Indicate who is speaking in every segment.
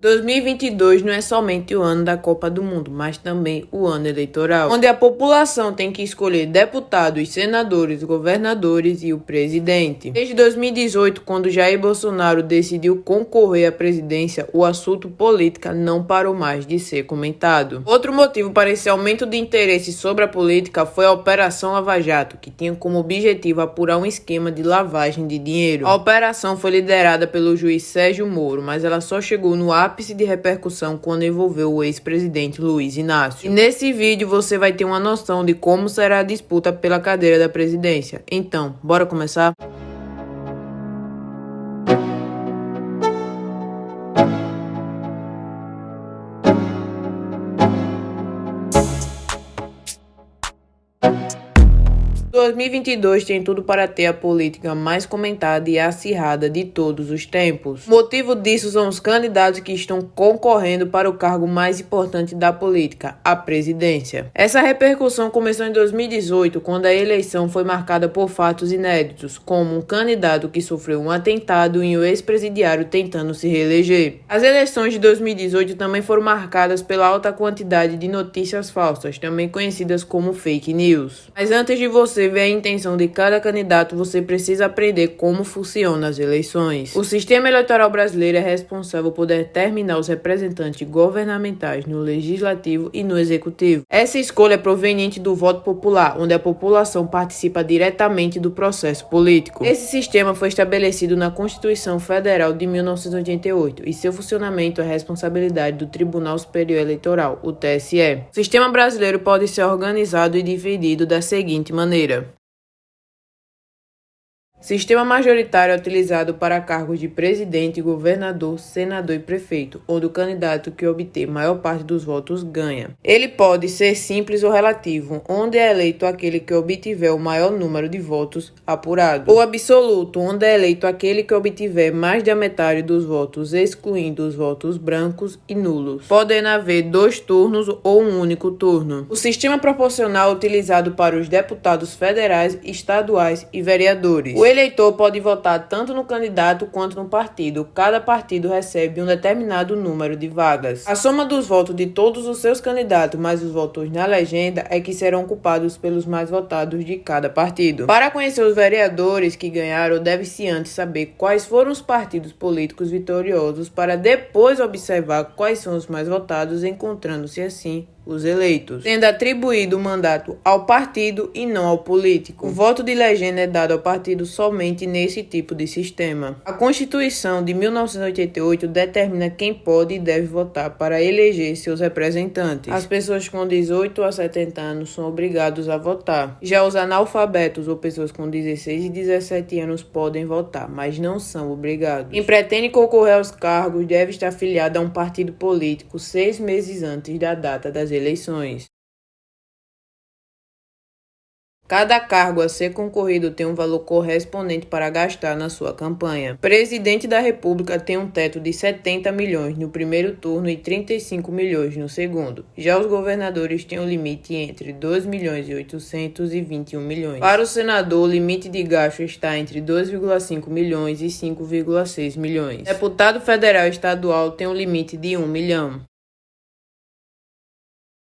Speaker 1: 2022 não é somente o ano da Copa do Mundo, mas também o ano eleitoral, onde a população tem que escolher deputados, senadores, governadores e o presidente. Desde 2018, quando Jair Bolsonaro decidiu concorrer à presidência, o assunto política não parou mais de ser comentado. Outro motivo para esse aumento de interesse sobre a política foi a Operação Lava Jato, que tinha como objetivo apurar um esquema de lavagem de dinheiro. A operação foi liderada pelo juiz Sérgio Moro, mas ela só chegou no ápice de repercussão quando envolveu o ex-presidente Luiz Inácio. E nesse vídeo você vai ter uma noção de como será a disputa pela cadeira da presidência. Então, bora começar? 2022 tem tudo para ter a política mais comentada e acirrada de todos os tempos. O motivo disso são os candidatos que estão concorrendo para o cargo mais importante da política, a presidência. Essa repercussão começou em 2018, quando a eleição foi marcada por fatos inéditos, como um candidato que sofreu um atentado e um ex-presidiário tentando se reeleger. As eleições de 2018 também foram marcadas pela alta quantidade de notícias falsas, também conhecidas como fake news. Mas antes de você ver a intenção de cada candidato, você precisa aprender como funcionam as eleições. O sistema eleitoral brasileiro é responsável por determinar os representantes governamentais no legislativo e no executivo. Essa escolha é proveniente do voto popular, onde a população participa diretamente do processo político. Esse sistema foi estabelecido na Constituição Federal de 1988 e seu funcionamento é responsabilidade do Tribunal Superior Eleitoral, o TSE. O sistema brasileiro pode ser organizado e dividido da seguinte maneira: sistema majoritário é utilizado para cargos de presidente, governador, senador e prefeito, onde o candidato que obter maior parte dos votos ganha. Ele pode ser simples ou relativo, onde é eleito aquele que obtiver o maior número de votos apurados. Ou absoluto, onde é eleito aquele que obtiver mais da metade dos votos, excluindo os votos brancos e nulos, podendo haver 2 turnos ou um único turno. O sistema proporcional é utilizado para os deputados federais, estaduais e vereadores. O eleitor pode votar tanto no candidato quanto no partido. Cada partido recebe um determinado número de vagas. A soma dos votos de todos os seus candidatos mais os votos na legenda é que serão ocupados pelos mais votados de cada partido. Para conhecer os vereadores que ganharam, deve-se antes saber quais foram os partidos políticos vitoriosos para depois observar quais são os mais votados, encontrando-se assim os eleitos, sendo atribuído o mandato ao partido e não ao político. O voto de legenda é dado ao partido somente nesse tipo de sistema. A Constituição de 1988 determina quem pode e deve votar para eleger seus representantes. As pessoas com 18 a 70 anos são obrigados a votar. Já os analfabetos ou pessoas com 16 e 17 anos podem votar, mas não são obrigados. Quem pretende concorrer aos cargos deve estar afiliado a um partido político 6 meses antes da data das eleições. Cada cargo a ser concorrido tem um valor correspondente para gastar na sua campanha. O presidente da República tem um teto de 70 milhões no primeiro turno e 35 milhões no segundo. Já os governadores têm um limite entre 2 milhões e 821 milhões. Para o senador, o limite de gasto está entre 2,5 milhões e 5,6 milhões. Deputado federal e estadual tem um limite de 1 milhão.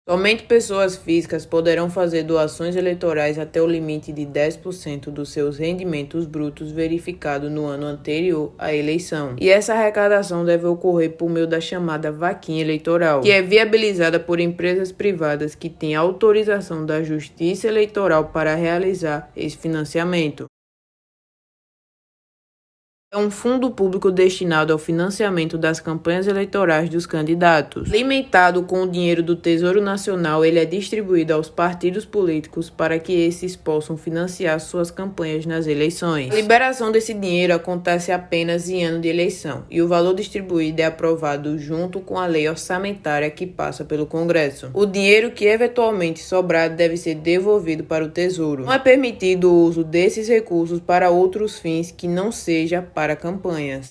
Speaker 1: Somente pessoas físicas poderão fazer doações eleitorais até o limite de 10% dos seus rendimentos brutos verificados no ano anterior à eleição. E essa arrecadação deve ocorrer por meio da chamada vaquinha eleitoral, que é viabilizada por empresas privadas que têm autorização da Justiça Eleitoral para realizar esse financiamento. É um fundo público destinado ao financiamento das campanhas eleitorais dos candidatos. Alimentado com o dinheiro do Tesouro Nacional, ele é distribuído aos partidos políticos para que esses possam financiar suas campanhas nas eleições. A liberação desse dinheiro acontece apenas em ano de eleição, e o valor distribuído é aprovado junto com a lei orçamentária que passa pelo Congresso. O dinheiro que eventualmente sobrar deve ser devolvido para o Tesouro. Não é permitido o uso desses recursos para outros fins que não seja para campanhas.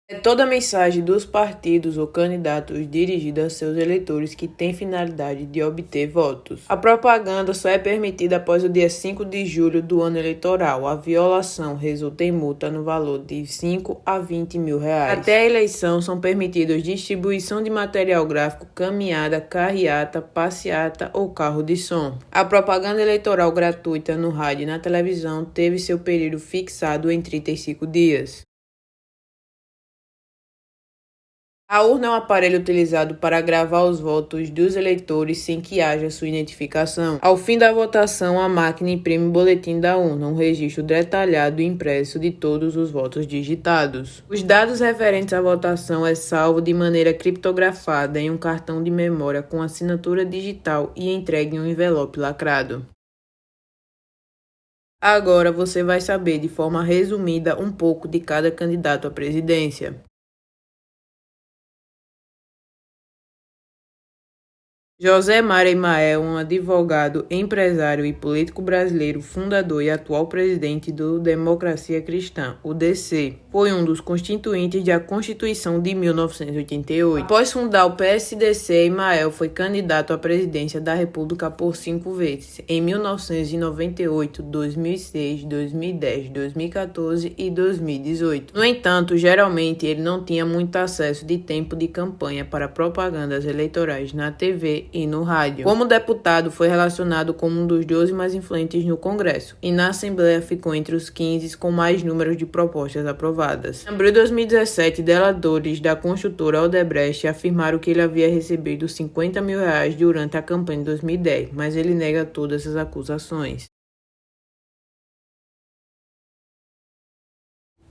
Speaker 1: É toda mensagem dos partidos ou candidatos dirigida a seus eleitores que tem finalidade de obter votos. A propaganda só é permitida após o dia 5 de julho do ano eleitoral. A violação resulta em multa no valor de 5 a 20 mil reais. Até a eleição são permitidos distribuição de material gráfico, caminhada, carreata, passeata ou carro de som. A propaganda eleitoral gratuita no rádio e na televisão teve seu período fixado em 35 dias. A urna é um aparelho utilizado para gravar os votos dos eleitores sem que haja sua identificação. Ao fim da votação, a máquina imprime o boletim da urna, um registro detalhado e impresso de todos os votos digitados. Os dados referentes à votação é salvo de maneira criptografada em um cartão de memória com assinatura digital e entregue em um envelope lacrado. Agora você vai saber de forma resumida um pouco de cada candidato à presidência. José Mário Emael, um advogado, empresário e político brasileiro, fundador e atual presidente do Democracia Cristã, UDC, foi um dos constituintes da Constituição de 1988. Após fundar o PSDC, Emael foi candidato à presidência da República por 5 vezes, em 1998, 2006, 2010, 2014 e 2018. No entanto, geralmente ele não tinha muito acesso de tempo de campanha para propagandas eleitorais na TV e no rádio. Como deputado, foi relacionado como um dos 12 mais influentes no Congresso, e na Assembleia ficou entre os 15 com mais números de propostas aprovadas. Em abril de 2017, delatores da construtora Odebrecht afirmaram que ele havia recebido 50 mil reais durante a campanha de 2010, mas ele nega todas essas acusações.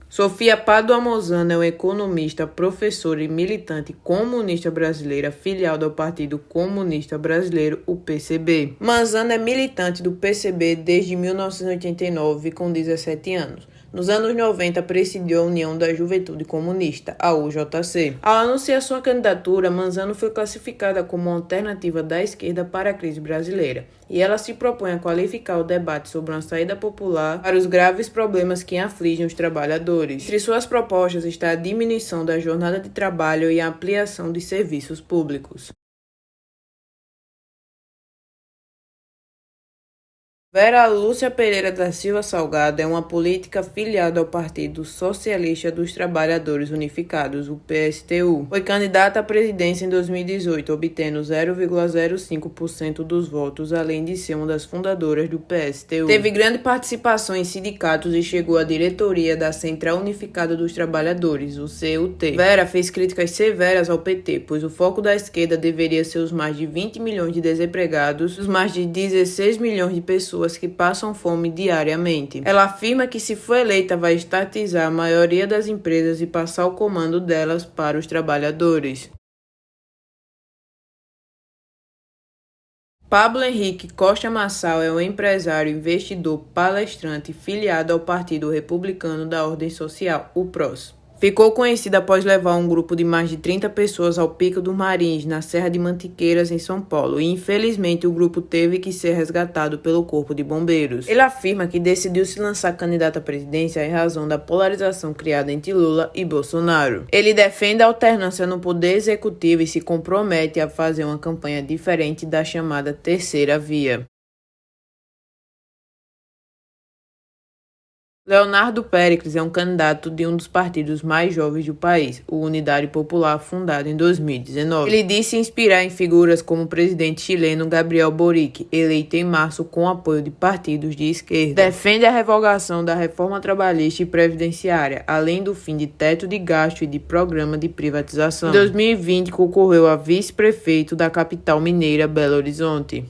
Speaker 1: Sofia Padua Mozano é uma economista, professora e militante comunista brasileira, filial do Partido Comunista Brasileiro, o PCB. Mozano é militante do PCB desde 1989, com 17 anos. Nos anos 90, presidiu a União da Juventude Comunista, a UJC. Ao anunciar sua candidatura, Mozano foi classificada como uma alternativa da esquerda para a crise brasileira, e ela se propõe a qualificar o debate sobre uma saída popular para os graves problemas que afligem os trabalhadores. Entre suas propostas está a diminuição da jornada de trabalho e a ampliação de serviços públicos. Vera Lúcia Pereira da Silva Salgado é uma política filiada ao Partido Socialista dos Trabalhadores Unificados, o PSTU. Foi candidata à presidência em 2018, obtendo 0,05% dos votos, além de ser uma das fundadoras do PSTU. Teve grande participação em sindicatos e chegou à diretoria da Central Unificada dos Trabalhadores, o CUT. Vera fez críticas severas ao PT, pois o foco da esquerda deveria ser os mais de 20 milhões de desempregados, os mais de 16 milhões de pessoas que passam fome diariamente. Ela afirma que, se for eleita, vai estatizar a maioria das empresas e passar o comando delas para os trabalhadores. Pablo Henrique Costa Massal é um empresário, investidor, palestrante filiado ao Partido Republicano da Ordem Social, o PROS. Ficou conhecida após levar um grupo de mais de 30 pessoas ao Pico dos Marins, na Serra de Mantiqueiras, em São Paulo, e infelizmente o grupo teve que ser resgatado pelo Corpo de Bombeiros. Ele afirma que decidiu se lançar candidato à presidência em razão da polarização criada entre Lula e Bolsonaro. Ele defende a alternância no poder executivo e se compromete a fazer uma campanha diferente da chamada terceira via. Leonardo Péricles é um candidato de um dos partidos mais jovens do país, o Unidade Popular, fundado em 2019. Ele disse se inspirar em figuras como o presidente chileno Gabriel Boric, eleito em março com apoio de partidos de esquerda. Defende a revogação da reforma trabalhista e previdenciária, além do fim de teto de gasto e de programa de privatização. Em 2020, concorreu a vice-prefeito da capital mineira, Belo Horizonte.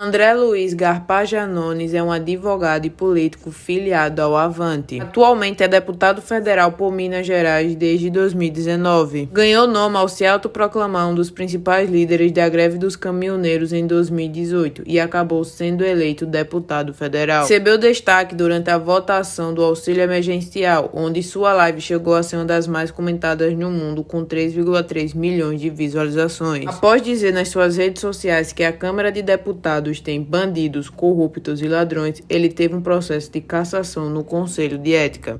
Speaker 1: André Luiz Garpar Janones é um advogado e político filiado ao Avante. Atualmente é deputado federal por Minas Gerais desde 2019. Ganhou nome ao se autoproclamar um dos principais líderes da greve dos caminhoneiros em 2018 e acabou sendo eleito deputado federal. Recebeu destaque durante a votação do auxílio emergencial, onde sua live chegou a ser uma das mais comentadas no mundo, com 3,3 milhões de visualizações. Após dizer nas suas redes sociais que a Câmara de Deputados aliados têm bandidos, corruptos e ladrões, ele teve um processo de cassação no Conselho de Ética.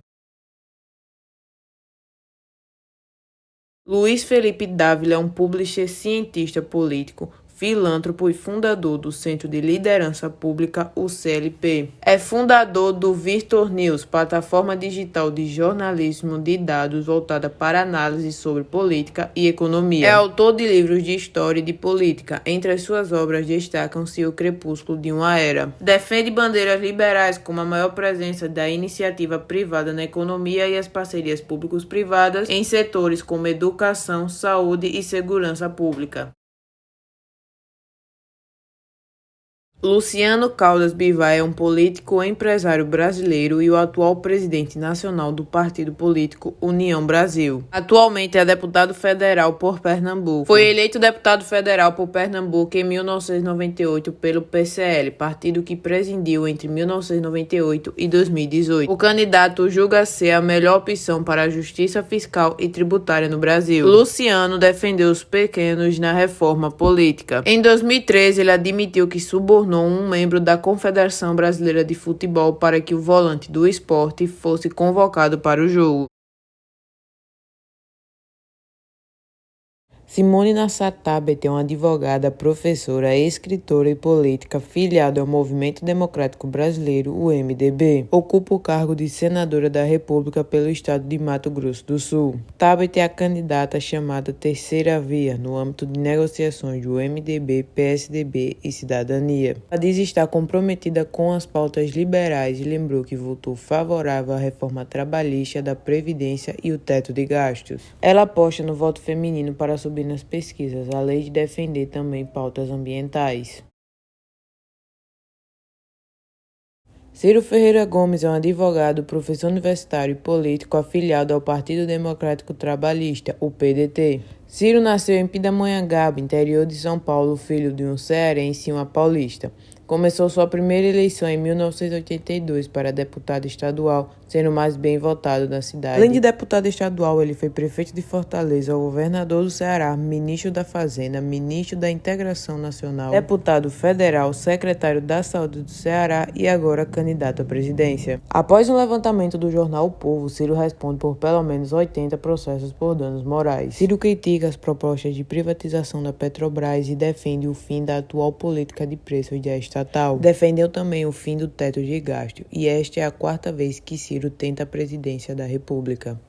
Speaker 1: Luiz Felipe Dávila é um publisher, cientista político, filântropo e fundador do Centro de Liderança Pública, o CLP. É fundador do Virtor News, plataforma digital de jornalismo de dados voltada para análise sobre política e economia. É autor de livros de história e de política. Entre as suas obras destacam-se O Crepúsculo de uma Era. Defende bandeiras liberais como a maior presença da iniciativa privada na economia e as parcerias públicos-privadas em setores como educação, saúde e segurança pública. Luciano Caldas Bivar é um político empresário brasileiro e o atual presidente nacional do partido político União Brasil. Atualmente é deputado federal por Pernambuco. Foi eleito deputado federal por Pernambuco em 1998 pelo PCL, partido que presidiu entre 1998 e 2018. O candidato julga ser a melhor opção para a justiça fiscal e tributária no Brasil. Luciano defendeu os pequenos na reforma política. Em 2013, ele admitiu que subornou um membro da Confederação Brasileira de Futebol para que o volante do esporte fosse convocado para o jogo. Simone Nassar Thabet é uma advogada, professora, escritora e política filiada ao Movimento Democrático Brasileiro, o MDB. Ocupa o cargo de senadora da República pelo estado de Mato Grosso do Sul. Thabet é a candidata chamada Terceira Via no âmbito de negociações do MDB, PSDB e Cidadania. Ela diz estar comprometida com as pautas liberais e lembrou que votou favorável à reforma trabalhista da Previdência e o teto de gastos. Ela aposta no voto feminino para subir nas pesquisas, além de defender também pautas ambientais. Ciro Ferreira Gomes é um advogado, professor universitário e político afiliado ao Partido Democrático Trabalhista, o PDT. Ciro nasceu em Pindamonhangaba, interior de São Paulo, filho de um cearense e uma paulista. Começou sua primeira eleição em 1982 para deputado estadual, sendo mais bem votado na cidade. Além de deputado estadual, ele foi prefeito de Fortaleza, governador do Ceará, ministro da Fazenda, ministro da Integração Nacional, deputado federal, secretário da Saúde do Ceará e agora candidato à presidência. Após um levantamento do jornal O Povo, Ciro responde por pelo menos 80 processos por danos morais. Ciro critica as propostas de privatização da Petrobras e defende o fim da atual política de preços da estatal. Defendeu também o fim do teto de gasto, e esta é a quarta vez que Ciro tenta a presidência da República.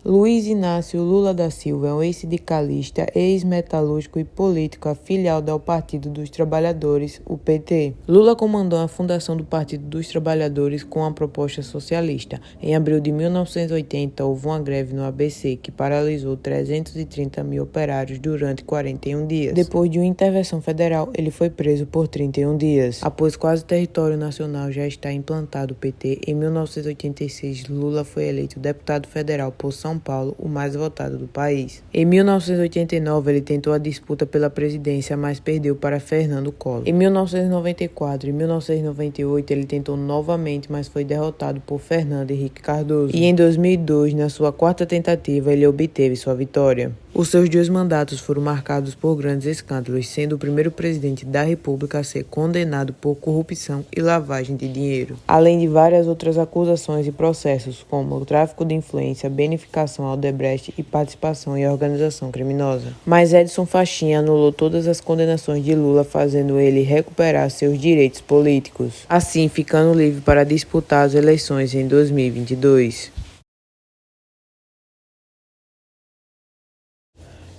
Speaker 1: Luiz Inácio Lula da Silva é um ex-sindicalista, ex-metalúrgico e político afiliado ao Partido dos Trabalhadores, o PT. Lula comandou a fundação do Partido dos Trabalhadores com a proposta socialista. Em abril de 1980, houve uma greve no ABC que paralisou 330 mil operários durante 41 dias. Depois de uma intervenção federal, ele foi preso por 31 dias. Após quase o território nacional já estar implantado o PT, em 1986, Lula foi eleito deputado federal por São Paulo, o mais votado do país. Em 1989, ele tentou a disputa pela presidência, mas perdeu para Fernando Collor. Em 1994 e 1998, ele tentou novamente, mas foi derrotado por Fernando Henrique Cardoso. E em 2002, na sua quarta tentativa, ele obteve sua vitória. Os seus 2 mandatos foram marcados por grandes escândalos, sendo o primeiro presidente da República a ser condenado por corrupção e lavagem de dinheiro, além de várias outras acusações e processos, como o tráfico de influência, beneficação ao Odebrecht e participação em organização criminosa. Mas Edson Fachin anulou todas as condenações de Lula, fazendo ele recuperar seus direitos políticos, assim ficando livre para disputar as eleições em 2022.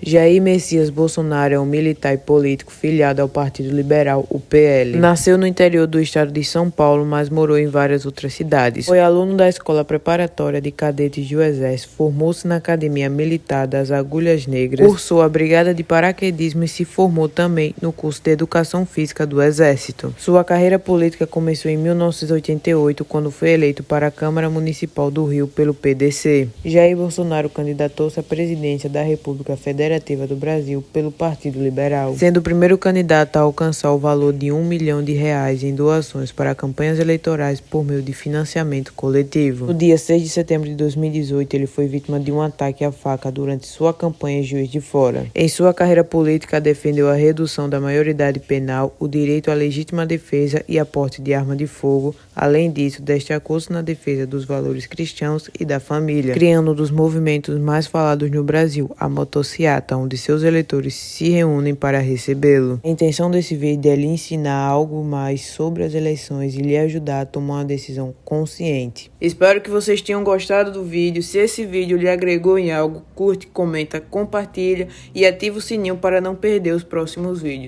Speaker 1: Jair Messias Bolsonaro é um militar e político filiado ao Partido Liberal, o PL. Nasceu no interior do estado de São Paulo, mas morou em várias outras cidades. Foi aluno da Escola Preparatória de Cadetes do Exército, formou-se na Academia Militar das Agulhas Negras, cursou a Brigada de Paraquedismo e se formou também no curso de Educação Física do Exército. Sua carreira política começou em 1988, quando foi eleito para a Câmara Municipal do Rio pelo PDC. Jair Bolsonaro candidatou-se à presidência da República Federativa Legislativa do Brasil pelo Partido Liberal, sendo o primeiro candidato a alcançar o valor de R$1 milhão em doações para campanhas eleitorais por meio de financiamento coletivo. No dia 6 de setembro de 2018, ele foi vítima de um ataque à faca durante sua campanha em Juiz de Fora. Em sua carreira política, defendeu a redução da maioridade penal, o direito à legítima defesa e a porte de arma de fogo. Além disso, destacou-se na defesa dos valores cristãos e da família, criando um dos movimentos mais falados no Brasil, a motociata, onde seus eleitores se reúnem para recebê-lo. A intenção desse vídeo é lhe ensinar algo mais sobre as eleições e lhe ajudar a tomar uma decisão consciente. Espero que vocês tenham gostado do vídeo. Se esse vídeo lhe agregou em algo, curte, comenta, compartilha e ativa o sininho para não perder os próximos vídeos.